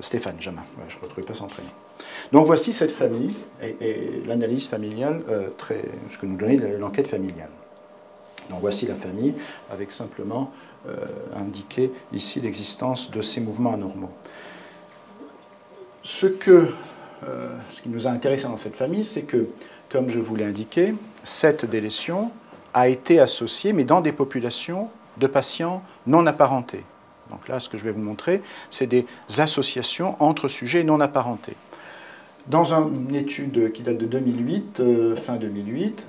Stéphane Jamin. Ouais, je ne retrouvais pas son prénom. Donc voici cette famille et l'analyse familiale, ce que nous donnait l'enquête familiale. Donc voici la famille avec simplement indiqué ici l'existence de ces mouvements anormaux. Ce qui nous a intéressé dans cette famille, c'est que, comme je vous l'ai indiqué, cette délétion a été associée, mais dans des populations de patients non apparentés. Donc là, ce que je vais vous montrer, c'est des associations entre sujets non apparentés. Dans une étude qui date de 2008, fin 2008,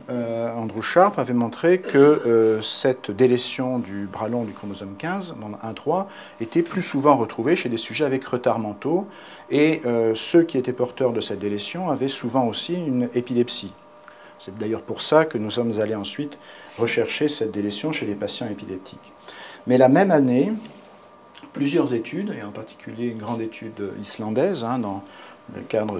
Andrew Sharp avait montré que cette délétion du bras long du chromosome 15, dans 1,3, était plus souvent retrouvée chez des sujets avec retards mentaux, et ceux qui étaient porteurs de cette délétion avaient souvent aussi une épilepsie. C'est d'ailleurs pour ça que nous sommes allés ensuite rechercher cette délétion chez les patients épileptiques. Mais la même année, plusieurs études, et en particulier une grande étude islandaise, dans le cadre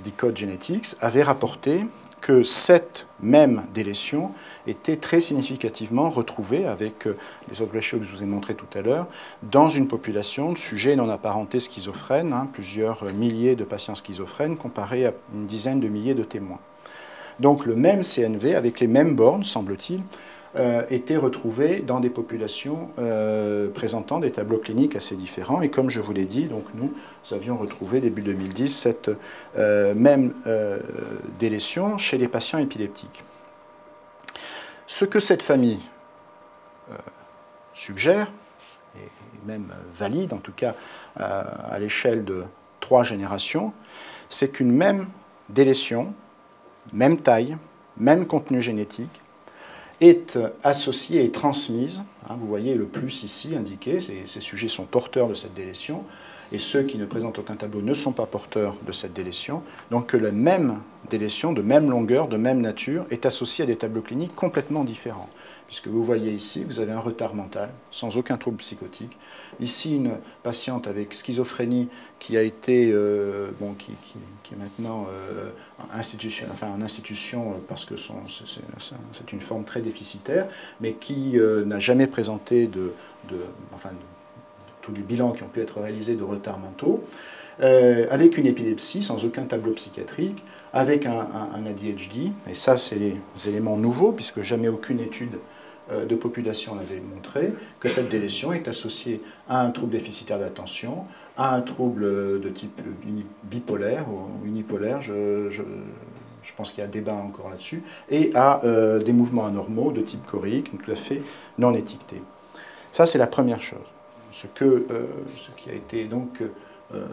d'Ecode Genetics, avait rapporté que cette même délétion était très significativement retrouvée avec les odds ratios que je vous ai montrés tout à l'heure dans une population de sujets non apparentés schizophrènes, plusieurs milliers de patients schizophrènes comparés à une dizaine de milliers de témoins. Donc le même CNV avec les mêmes bornes, semble-t-il, étaient retrouvés dans des populations présentant des tableaux cliniques assez différents. Et comme je vous l'ai dit, donc nous avions retrouvé début 2010 cette même délétion chez les patients épileptiques. Ce que cette famille suggère, et même valide en tout cas à l'échelle de 3 générations, c'est qu'une même délétion, même taille, même contenu génétique, est associée et transmise. Vous voyez le plus ici indiqué, ces sujets sont porteurs de cette délétion, et ceux qui ne présentent aucun tableau ne sont pas porteurs de cette délétion. Donc que la même délétion, de même longueur, de même nature, est associée à des tableaux cliniques complètement différents. Puisque vous voyez ici, vous avez un retard mental, sans aucun trouble psychotique. Ici, une patiente avec schizophrénie qui a été, qui est maintenant en institution parce que c'est une forme très déficitaire, mais qui n'a jamais présenté tous les bilans qui ont pu être réalisés de retards mentaux, avec une épilepsie, sans aucun tableau psychiatrique, avec un ADHD, et ça c'est les éléments nouveaux, puisque jamais aucune étude de population l'avait montré, que cette délétion est associée à un trouble déficitaire d'attention, à un trouble de type bipolaire ou unipolaire, je pense qu'il y a débat encore là-dessus, et à des mouvements anormaux de type choréique, tout à fait non étiquetés. Ça c'est la première chose. Ce qui a été donc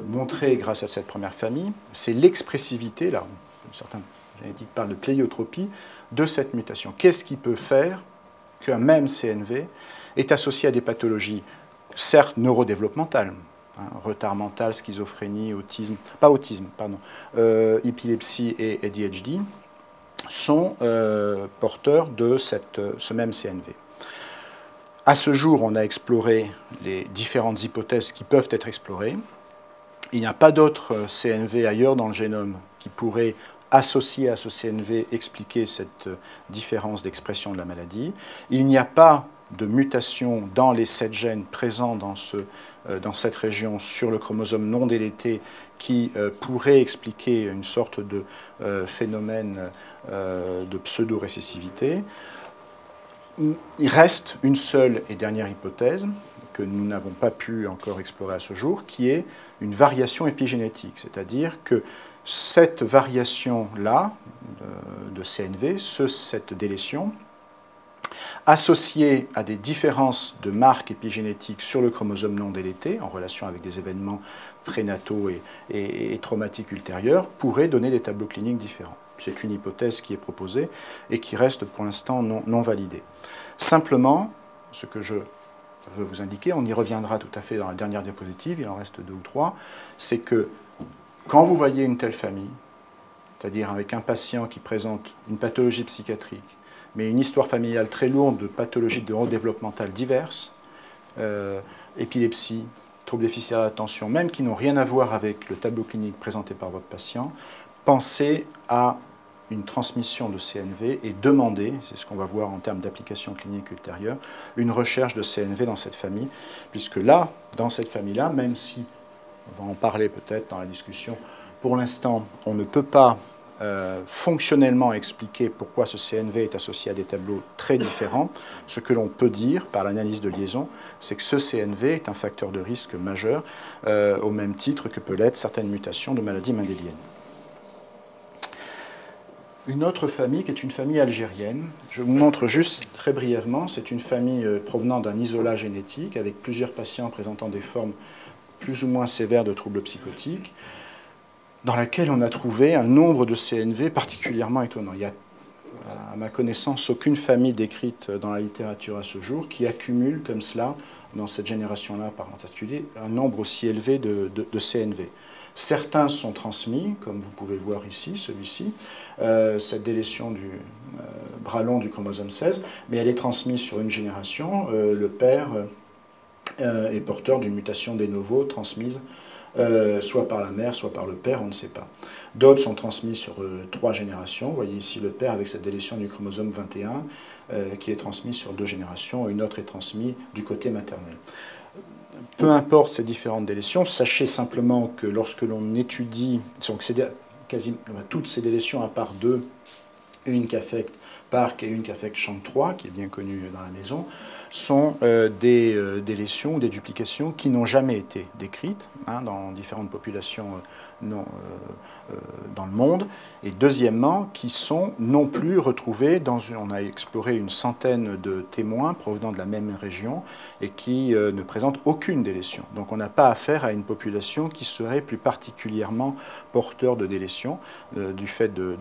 montré grâce à cette première famille, c'est l'expressivité, là, certains génétiques parlent de pléiotropie, de cette mutation. Qu'est-ce qui peut faire qu'un même CNV est associé à des pathologies, certes neurodéveloppementales, retard mental, schizophrénie, autisme, pas autisme, pardon, épilepsie et ADHD, sont porteurs de ce même CNV. À ce jour, on a exploré les différentes hypothèses qui peuvent être explorées. Il n'y a pas d'autres CNV ailleurs dans le génome qui pourraient, associés à ce CNV, expliquer cette différence d'expression de la maladie. Il n'y a pas de mutation dans les 7 gènes présents dans cette région sur le chromosome non délété qui pourrait expliquer une sorte de phénomène de pseudo-récessivité. Il reste une seule et dernière hypothèse que nous n'avons pas pu encore explorer à ce jour, qui est une variation épigénétique, c'est-à-dire que cette variation-là de CNV, cette délétion, associée à des différences de marques épigénétiques sur le chromosome non délété, en relation avec des événements prénataux et traumatiques ultérieurs, pourrait donner des tableaux cliniques différents. C'est une hypothèse qui est proposée et qui reste pour l'instant non validée. Simplement, ce que je veux vous indiquer, on y reviendra tout à fait dans la dernière diapositive, il en reste 2 ou 3, c'est que quand vous voyez une telle famille, c'est-à-dire avec un patient qui présente une pathologie psychiatrique, mais une histoire familiale très lourde de pathologies neurodéveloppementales diverses, épilepsie, troubles déficitaires d'attention, même qui n'ont rien à voir avec le tableau clinique présenté par votre patient, pensez à une transmission de CNV et demander, c'est ce qu'on va voir en termes d'application clinique ultérieure, une recherche de CNV dans cette famille, puisque là, dans cette famille-là, même si, on va en parler peut-être dans la discussion, pour l'instant, on ne peut pas fonctionnellement expliquer pourquoi ce CNV est associé à des tableaux très différents. Ce que l'on peut dire par l'analyse de liaison, c'est que ce CNV est un facteur de risque majeur, au même titre que peut l'être certaines mutations de maladies mendéliennes. Une autre famille qui est une famille algérienne, je vous montre juste très brièvement, c'est une famille provenant d'un isolat génétique avec plusieurs patients présentant des formes plus ou moins sévères de troubles psychotiques, dans laquelle on a trouvé un nombre de CNV particulièrement étonnant. Il y a, à ma connaissance, aucune famille décrite dans la littérature à ce jour qui accumule comme cela, dans cette génération-là par particulier, un nombre aussi élevé de CNV. Certains sont transmis, comme vous pouvez le voir ici, celui-ci, cette délétion du bras long du chromosome 16, mais elle est transmise sur une génération. Le père est porteur d'une mutation de novo transmise soit par la mère, soit par le père, on ne sait pas. D'autres sont transmis sur 3 générations. Vous voyez ici le père avec cette délétion du chromosome 21 qui est transmise sur 2 générations, une autre est transmise du côté maternel. Peu importe ces différentes délétions, sachez simplement que lorsque l'on étudie, donc quasiment toutes ces délétions à part 2, une qui affecte Park et une qui affecte Chang3, qui est bien connue dans la maison, sont des délétions ou des duplications qui n'ont jamais été décrites dans différentes populations dans le monde, et deuxièmement, qui sont non plus retrouvées on a exploré une centaine de témoins provenant de la même région et qui ne présentent aucune délétion. Donc on n'a pas affaire à une population qui serait plus particulièrement porteur de délétion du fait de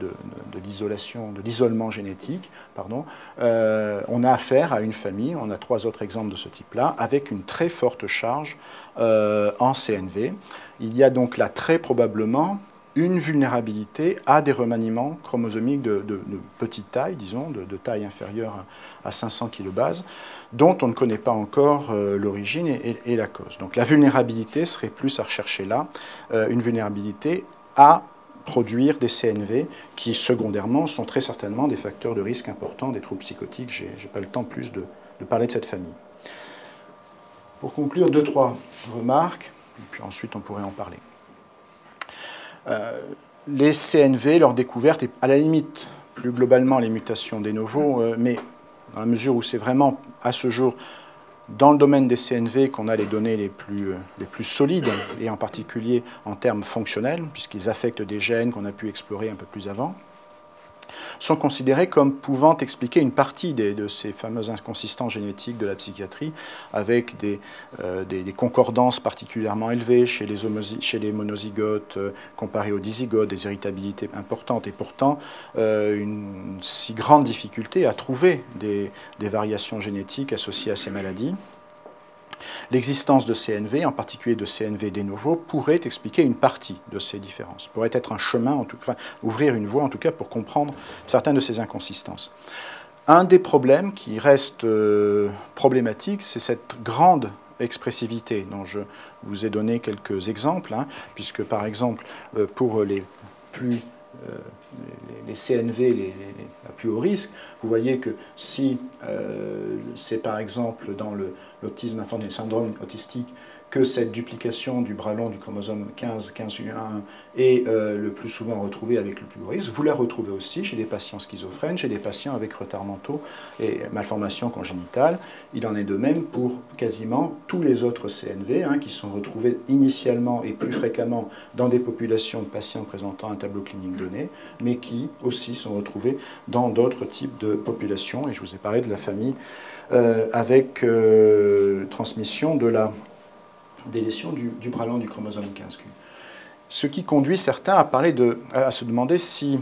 l'isolement génétique. Pardon. On a affaire à une famille, on a 3 autres exemples de ce type-là, avec une très forte charge en CNV. Il y a donc là très probablement une vulnérabilité à des remaniements chromosomiques de petite taille, disons, de taille inférieure à 500 kilobases, dont on ne connaît pas encore l'origine et la cause. Donc la vulnérabilité serait plus à rechercher là, une vulnérabilité à produire des CNV qui, secondairement, sont très certainement des facteurs de risque importants des troubles psychotiques. Je n'ai pas le temps plus de parler de cette famille. Pour conclure, 2-3 remarques, et puis ensuite on pourrait en parler. Les CNV, leur découverte, et à la limite, plus globalement, les mutations de novo, mais dans la mesure où c'est vraiment, à ce jour, dans le domaine des CNV qu'on a les données les plus solides, et en particulier en termes fonctionnels, puisqu'ils affectent des gènes qu'on a pu explorer un peu plus avant, sont considérés comme pouvant expliquer une partie de ces fameuses inconsistances génétiques de la psychiatrie, avec des concordances particulièrement élevées chez les monozygotes comparées aux dizygotes, des irritabilités importantes, et pourtant une si grande difficulté à trouver des variations génétiques associées à ces maladies. L'existence de CNV, en particulier de CNV de novo, pourrait expliquer une partie de ces différences, pourrait être un chemin, enfin, ouvrir une voie en tout cas pour comprendre certaines de ces inconsistances. Un des problèmes qui reste problématique, c'est cette grande expressivité dont je vous ai donné quelques exemples, puisque par exemple pour les CNV à plus haut risque, vous voyez que si c'est par exemple dans l'autisme infantil, le syndrome autistique, que cette duplication du bras long du chromosome 15-1 est le plus souvent retrouvée avec le plus haut risque, vous la retrouvez aussi chez des patients schizophrènes, chez des patients avec retards mentaux et malformations congénitales. Il en est de même pour quasiment tous les autres CNV qui sont retrouvés initialement et plus fréquemment dans des populations de patients présentant un tableau clinique donné, mais qui aussi sont retrouvés dans d'autres types de populations. Et je vous ai parlé de la famille avec transmission de la délétion du bras long du chromosome 15q. Ce qui conduit certains à se demander si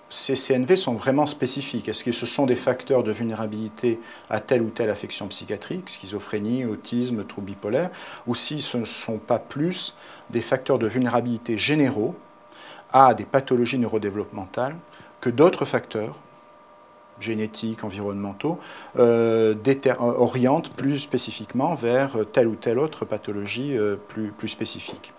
ces CNV sont vraiment spécifiques. Est-ce que ce sont des facteurs de vulnérabilité à telle ou telle affection psychiatrique, schizophrénie, autisme, trouble bipolaire, ou si ce ne sont pas plus des facteurs de vulnérabilité généraux à des pathologies neurodéveloppementales que d'autres facteurs génétiques, environnementaux, orientent plus spécifiquement vers telle ou telle autre pathologie plus spécifique.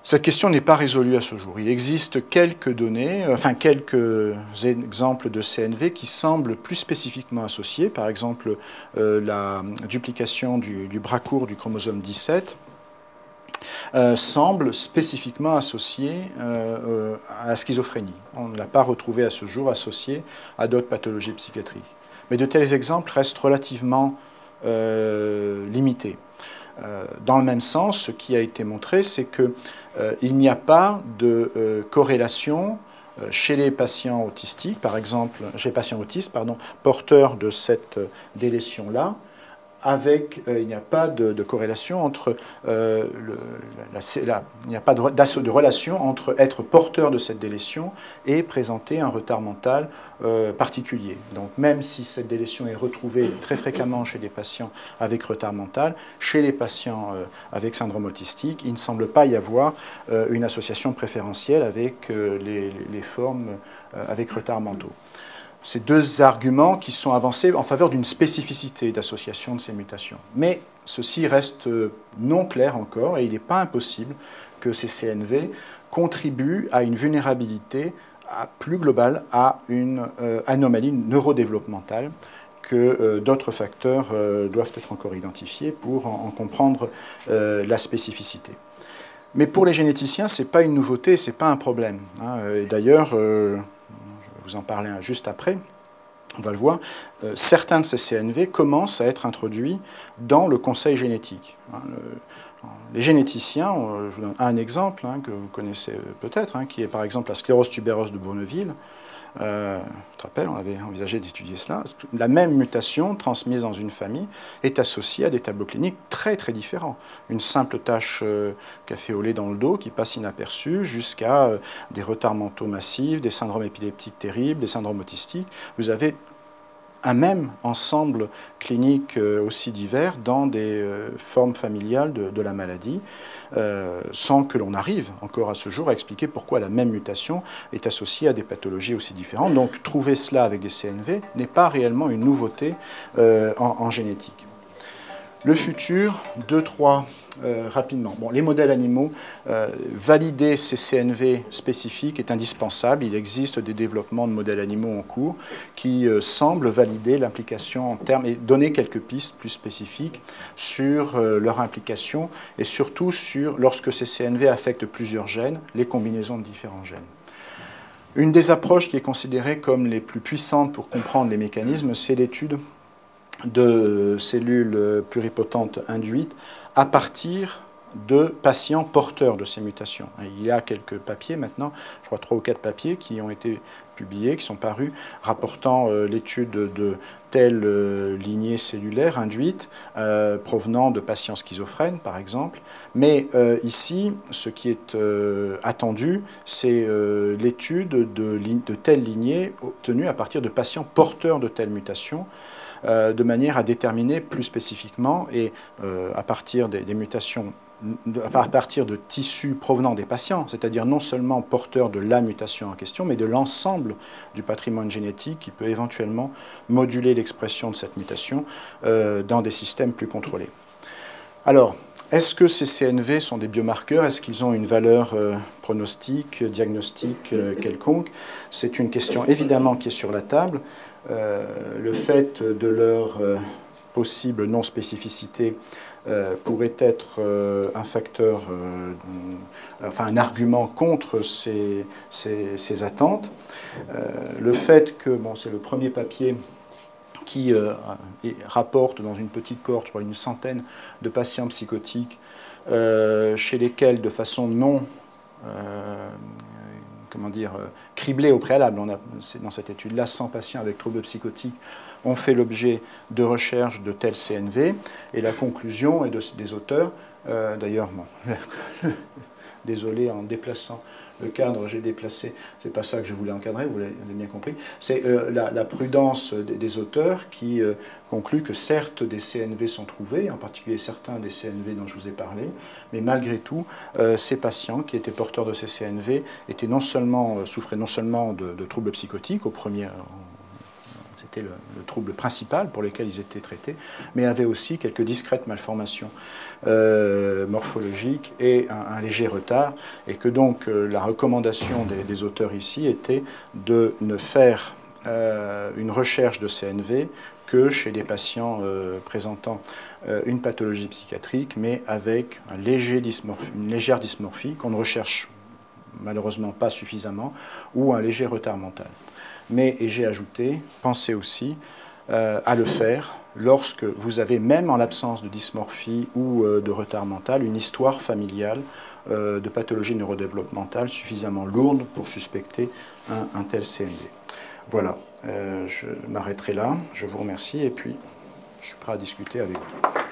Cette question n'est pas résolue à ce jour. Il existe quelques données, enfin quelques exemples de CNV qui semblent plus spécifiquement associés. Par exemple, la duplication du bras court du chromosome 17 semble spécifiquement associée à la schizophrénie. On ne l'a pas retrouvé à ce jour associé à d'autres pathologies psychiatriques. Mais de tels exemples restent relativement limités. Dans le même sens, ce qui a été montré, c'est qu'il n'y a pas de corrélation chez les patients autistiques, par exemple, chez les patients autistes, porteurs de cette délétion-là, il n'y a pas de corrélation entre il n'y a pas de relation entre être porteur de cette délétion et présenter un retard mental particulier. Donc même si cette délétion est retrouvée très fréquemment chez des patients avec retard mental, chez les patients avec syndrome autistique, il ne semble pas y avoir une association préférentielle avec les formes avec retard mentaux. Ces deux arguments qui sont avancés en faveur d'une spécificité d'association de ces mutations. Mais ceci reste non clair encore et il n'est pas impossible que ces CNV contribuent à une vulnérabilité plus globale à une anomalie neurodéveloppementale que d'autres facteurs doivent être encore identifiés pour en comprendre la spécificité. Mais pour les généticiens, ce n'est pas une nouveauté, ce n'est pas un problème. Et d'ailleurs, vous en parler juste après, on va le voir, certains de ces CNV commencent à être introduits dans le conseil génétique. Les généticiens, je vous donne un exemple que vous connaissez peut-être, qui est par exemple la sclérose tubéreuse de Bourneville. Je te rappelle, on avait envisagé d'étudier cela. La même mutation transmise dans une famille est associée à des tableaux cliniques très très différents. Une simple tache café au lait dans le dos qui passe inaperçue jusqu'à des retards mentaux massifs, des syndromes épileptiques terribles, des syndromes autistiques. Vous avez un même ensemble clinique aussi divers dans des formes familiales de la maladie, sans que l'on arrive encore à ce jour à expliquer pourquoi la même mutation est associée à des pathologies aussi différentes. Donc trouver cela avec des CNV n'est pas réellement une nouveauté en génétique. Le futur, 2-3 rapidement. Bon, les modèles animaux, valider ces CNV spécifiques est indispensable. Il existe des développements de modèles animaux en cours qui semblent valider l'implication en termes et donner quelques pistes plus spécifiques sur leur implication et surtout sur, lorsque ces CNV affectent plusieurs gènes, les combinaisons de différents gènes. Une des approches qui est considérée comme les plus puissantes pour comprendre les mécanismes, c'est l'étude de cellules pluripotentes induites à partir de patients porteurs de ces mutations. Il y a quelques papiers maintenant, je crois 3 ou 4 papiers qui ont été publiés, qui sont parus, rapportant l'étude de telle lignée cellulaire induite provenant de patients schizophrènes, par exemple. Mais ici, ce qui est attendu, c'est l'étude de telle lignée obtenue à partir de patients porteurs de telles mutations, de manière à déterminer plus spécifiquement et à partir des mutations, à partir de tissus provenant des patients, c'est-à-dire non seulement porteurs de la mutation en question, mais de l'ensemble du patrimoine génétique qui peut éventuellement moduler l'expression de cette mutation dans des systèmes plus contrôlés. Alors, est-ce que ces CNV sont des biomarqueurs? Est-ce qu'ils ont une valeur pronostique, diagnostique quelconque? C'est une question évidemment qui est sur la table. Le fait de leur possible non-spécificité pourrait être un facteur, enfin un argument contre ces attentes. Le fait que, bon, c'est le premier papier qui rapporte dans une petite cohorte, je crois une centaine de patients psychotiques chez lesquels de façon non criblée au préalable, dans cette étude-là, 100 patients avec troubles psychotiques ont fait l'objet de recherches de tels CNV, et la conclusion est des auteurs, d'ailleurs, bon, désolé, en déplaçant le cadre, j'ai déplacé, c'est pas ça que je voulais encadrer, vous l'avez bien compris, c'est la prudence des auteurs qui concluent que certes des CNV sont trouvés, en particulier certains des CNV dont je vous ai parlé, mais malgré tout, ces patients qui étaient porteurs de ces CNV étaient souffraient non seulement de troubles psychotiques c'était le trouble principal pour lequel ils étaient traités, mais avaient aussi quelques discrètes malformations morphologiques et un léger retard, et que donc la recommandation des auteurs ici était de ne faire une recherche de CNV que chez des patients présentant une pathologie psychiatrique, mais avec une légère dysmorphie qu'on ne recherche malheureusement pas suffisamment, ou un léger retard mental. Mais, et j'ai ajouté, pensez aussi à le faire lorsque vous avez, même en l'absence de dysmorphie ou de retard mental, une histoire familiale de pathologie neurodéveloppementale suffisamment lourde pour suspecter un tel CNV. Voilà, je m'arrêterai là, je vous remercie et puis je suis prêt à discuter avec vous.